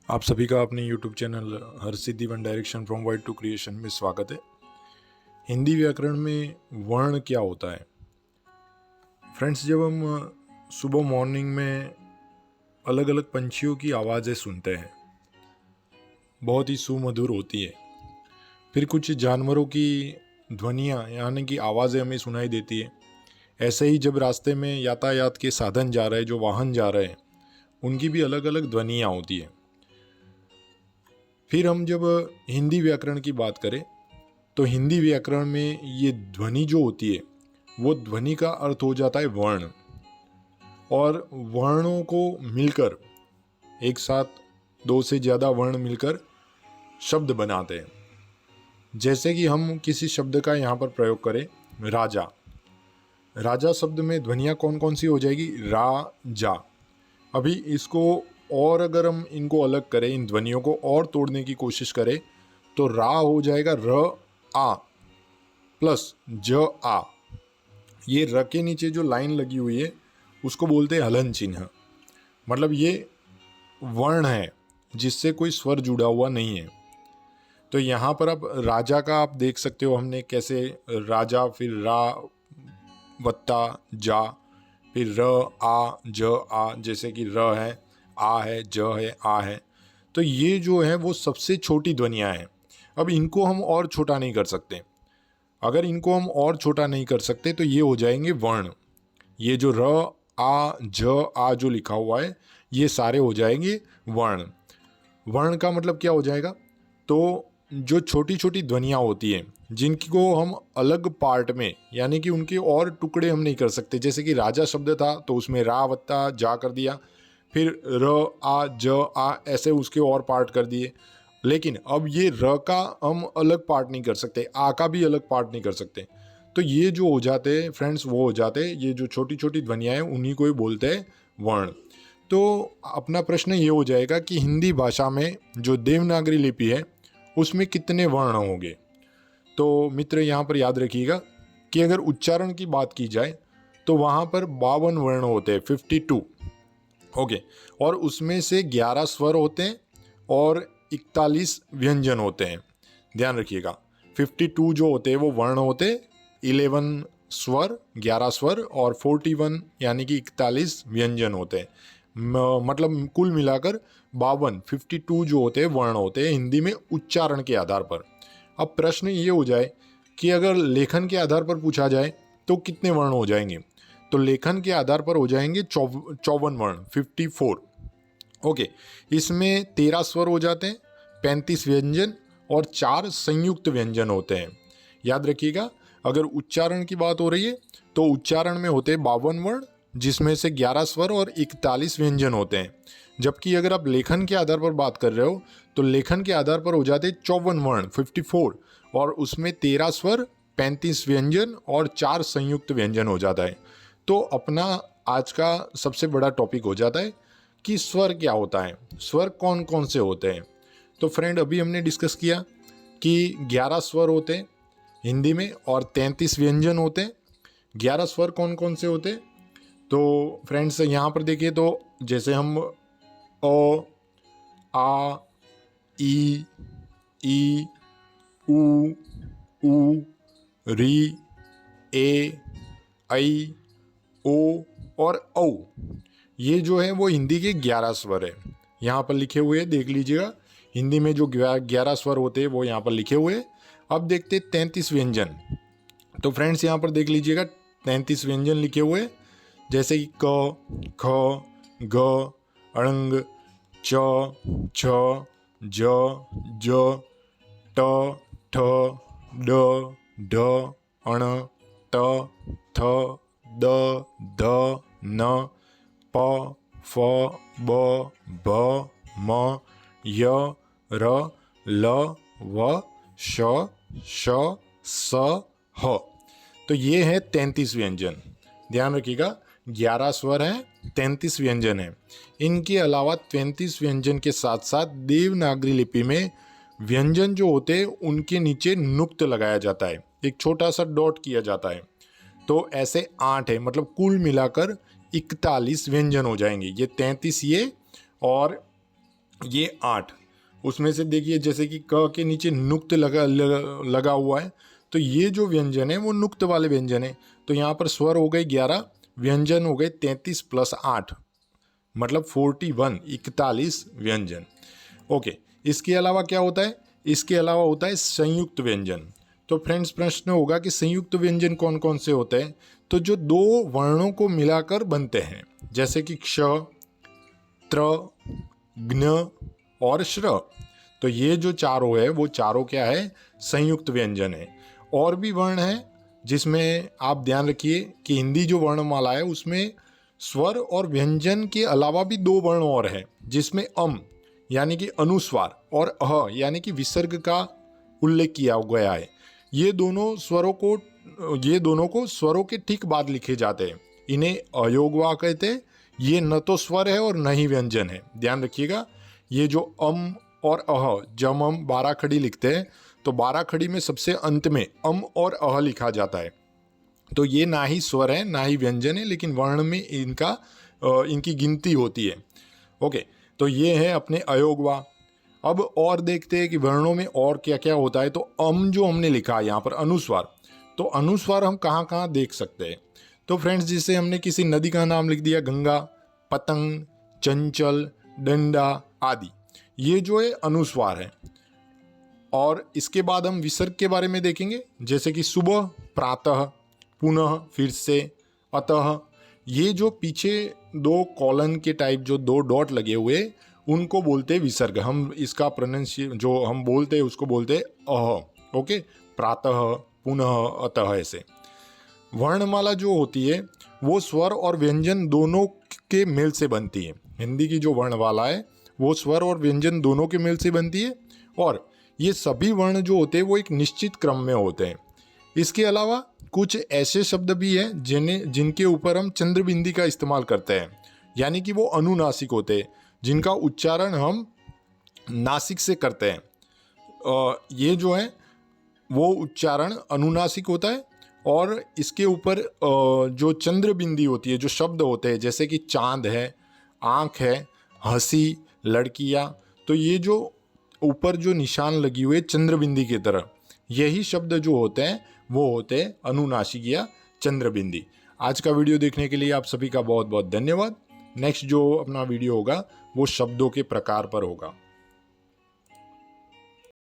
आप सभी का अपने YouTube channel Har Siddhi one direction from wide to creation में स्वागत है। हिंदी व्याकरण में वर्ण क्या होता है? फ्रेंड्स, जब हम सुबह मॉर्निंग में अलग अलग पंछियों की आवाज़ें सुनते हैं, बहुत ही सुमधुर होती है। फिर कुछ जानवरों की ध्वनियाँ यानी कि आवाज़ें हमें सुनाई देती है। ऐसे ही जब रास्ते में यातायात के साधन जा रहे हैं, जो वाहन जा रहे हैं, उनकी भी अलग अलग ध्वनियाँ होती है। फिर हम जब हिंदी व्याकरण की बात करें तो हिंदी व्याकरण में ये ध्वनि जो होती है, वो ध्वनि का अर्थ हो जाता है वर्ण। और वर्णों को मिलकर एक साथ दो से ज़्यादा वर्ण मिलकर शब्द बनाते हैं। जैसे कि हम किसी शब्द का यहाँ पर प्रयोग करें, राजा। राजा शब्द में ध्वनियाँ कौन कौन सी हो जाएगी? रा, जा। अभी इसको और अगर हम इनको अलग करें, इन ध्वनियों को और तोड़ने की कोशिश करें, तो रा हो जाएगा र आ प्लस ज आ। ये र के नीचे जो लाइन लगी हुई है उसको बोलते हैं हलन चिन्ह। मतलब ये वर्ण है जिससे कोई स्वर जुड़ा हुआ नहीं है। तो यहाँ पर अब राजा का आप देख सकते हो हमने कैसे राजा, फिर रा वत्ता जा, फिर र आ ज आ, जैसे कि र है, आ है, ज है, आ है। तो ये जो है वो सबसे छोटी ध्वनियाँ हैं। अब इनको हम और छोटा नहीं कर सकते। अगर इनको हम और छोटा नहीं कर सकते तो ये हो जाएंगे वर्ण। ये जो र आ ज आ जो लिखा हुआ है, ये सारे हो जाएंगे वर्ण। वर्ण का मतलब क्या हो जाएगा? तो जो छोटी छोटी ध्वनियाँ होती हैं जिनको हम अलग पार्ट में यानी कि उनके और टुकड़े हम नहीं कर सकते। जैसे कि राजा शब्द था तो उसमें रा वत्ता जा कर दिया, फिर र आ ज आ ऐसे उसके और पार्ट कर दिए। लेकिन अब ये र का हम अलग पार्ट नहीं कर सकते, आ का भी अलग पार्ट नहीं कर सकते। तो ये जो हो जाते हैं फ्रेंड्स, वो हो जाते हैं ये जो छोटी छोटी ध्वनियाँ हैं, उन्हीं को ही बोलते हैं वर्ण। तो अपना प्रश्न ये हो जाएगा कि हिंदी भाषा में जो देवनागरी लिपि है उसमें कितने वर्ण होंगे? तो मित्र यहाँ पर याद रखिएगा कि अगर उच्चारण की बात की जाए तो वहाँ पर 52 वर्ण होते हैं, 52। ओके। और उसमें से 11 स्वर होते हैं और 41 व्यंजन होते हैं। ध्यान रखिएगा, 52 जो होते हैं वो वर्ण होते हैं, 11 स्वर, 11 स्वर और 41 यानी कि 41 व्यंजन होते हैं। मतलब कुल मिलाकर 52 जो होते हैं वर्ण होते हैं हिंदी में उच्चारण के आधार पर। अब प्रश्न ये हो जाए कि अगर लेखन के आधार पर पूछा जाए तो कितने वर्ण हो जाएंगे? तो लेखन के आधार पर हो जाएंगे 54 वर्ण, 54। ओके। इसमें 13 स्वर हो जाते हैं, 35 व्यंजन और 4 संयुक्त व्यंजन होते हैं। याद रखिएगा, अगर उच्चारण की बात हो रही है तो उच्चारण में होते हैं 52 वर्ण जिसमें से 11 स्वर और 41 व्यंजन होते हैं। जबकि अगर आप लेखन के आधार पर बात कर रहे हो तो लेखन के आधार पर हो जाते 54 वर्ण, 54, और उसमें 13 स्वर, 35 व्यंजन और 4 संयुक्त व्यंजन हो जाता है। तो अपना आज का सबसे बड़ा टॉपिक हो जाता है कि स्वर क्या होता है, स्वर कौन कौन से होते हैं। तो फ्रेंड, अभी हमने डिस्कस किया कि 11 स्वर होते हैं हिंदी में और 33 व्यंजन होते हैं। 11 स्वर कौन कौन से होते हैं? तो फ्रेंड्स यहाँ पर देखिए, तो जैसे हम अ, आ, ई, उ, री, ए, ऐ, ओ और औ, ये जो है वो हिंदी के 11 स्वर है। यहाँ पर लिखे हुए हैं, देख लीजिएगा। हिंदी में जो 11 स्वर होते हैं वो यहाँ पर लिखे हुए हैं। अब देखते 33 व्यंजन। तो फ्रेंड्स यहाँ पर देख लीजिएगा, 33 व्यंजन लिखे हुए हैं। जैसे कि क, ख, ग, अड़ंग, च, छ, ज, ज, ट, ठ, ड, ढ, अण, त, थ, द, ध, न, प, फ, ब, भ, म, य, र, ल, व, श, श, स, ह। तो ये है 33 व्यंजन। ध्यान रखिएगा, 11 स्वर हैं, 33 व्यंजन हैं। इनके अलावा 33 व्यंजन के साथ साथ देवनागरी लिपि में व्यंजन जो होते हैं उनके नीचे नुक्त लगाया जाता है, एक छोटा सा डॉट किया जाता है। तो ऐसे 8 है, मतलब कुल मिलाकर 41 व्यंजन हो जाएंगे। ये 33 ये और ये 8, उसमें से देखिए जैसे कि क के नीचे नुक्त लगा हुआ है, तो ये जो व्यंजन है वो नुक्त वाले व्यंजन है। तो यहाँ पर स्वर हो गए 11, व्यंजन हो गए 33 + 8, मतलब 41, 41 व्यंजन। ओके, इसके अलावा क्या होता है? इसके अलावा होता है संयुक्त व्यंजन। तो फ्रेंड्स, प्रश्न होगा कि संयुक्त व्यंजन कौन कौन से होते हैं? तो जो दो वर्णों को मिलाकर बनते हैं, जैसे कि क्ष, त्र, ज्ञ और श्र। तो ये जो चारों है वो चारों क्या है? संयुक्त व्यंजन है। और भी वर्ण है जिसमें आप ध्यान रखिए कि हिंदी जो वर्णमाला है उसमें स्वर और व्यंजन के अलावा भी 2 वर्ण और हैं, जिसमें अम यानी कि अनुस्वार और अह यानी कि विसर्ग का उल्लेख किया गया है। ये दोनों को स्वरों के ठीक बाद लिखे जाते हैं। इन्हें अयोगवा कहते हैं। ये न तो स्वर है और न ही व्यंजन है। ध्यान रखिएगा, ये जो अम और अह, जब हम 12 खड़ी लिखते हैं तो 12 खड़ी में सबसे अंत में अम और अह लिखा जाता है। तो ये ना ही स्वर है ना ही व्यंजन है, लेकिन वर्ण में इनकी गिनती होती है। ओके, तो ये है अपने अयोगवा। अब और देखते हैं कि वर्णों में और क्या क्या होता है। तो अम जो हमने लिखा है यहाँ पर अनुस्वार, तो अनुस्वार हम कहाँ कहाँ देख सकते हैं? तो फ्रेंड्स, जिससे हमने किसी नदी का नाम लिख दिया गंगा, पतंग, चंचल, डंडा आदि, ये जो है अनुस्वार है। और इसके बाद हम विसर्ग के बारे में देखेंगे, जैसे कि सुबह, प्रातः, पुनः, फिर से, अतः। ये जो पीछे 2 कॉलन के टाइप जो 2 डॉट लगे हुए, उनको बोलते हैं विसर्ग। हम इसका प्रोनाउंसिएशन जो हम बोलते हैं उसको बोलते हैं अह। ओके, प्रातः, पुनः, अतः ऐसे। वर्णमाला जो होती है वो स्वर और व्यंजन दोनों के मेल से बनती है। हिंदी की जो वर्णमाला है वो स्वर और व्यंजन दोनों के मेल से बनती है। और ये सभी वर्ण जो होते हैं वो एक निश्चित क्रम में होते हैं। इसके अलावा कुछ ऐसे शब्द भी हैं जिनके ऊपर हम चंद्रबिंदी का इस्तेमाल करते हैं, यानी कि वो अनुनासिक होते हैं, जिनका उच्चारण हम नासिक से करते हैं। ये जो है वो उच्चारण अनुनासिक होता है। और इसके ऊपर जो चंद्रबिंदी होती है, जो शब्द होते हैं, जैसे कि चांद है, आँख है, हंसी, लड़कियाँ, तो ये जो ऊपर जो निशान लगी हुई है चंद्रबिंदी की तरह, यही शब्द जो होते हैं वो होते हैं अनुनासिक या चंद्रबिंदी। आज का वीडियो देखने के लिए आप सभी का बहुत बहुत धन्यवाद। नेक्स्ट जो अपना वीडियो होगा वो शब्दों के प्रकार पर होगा।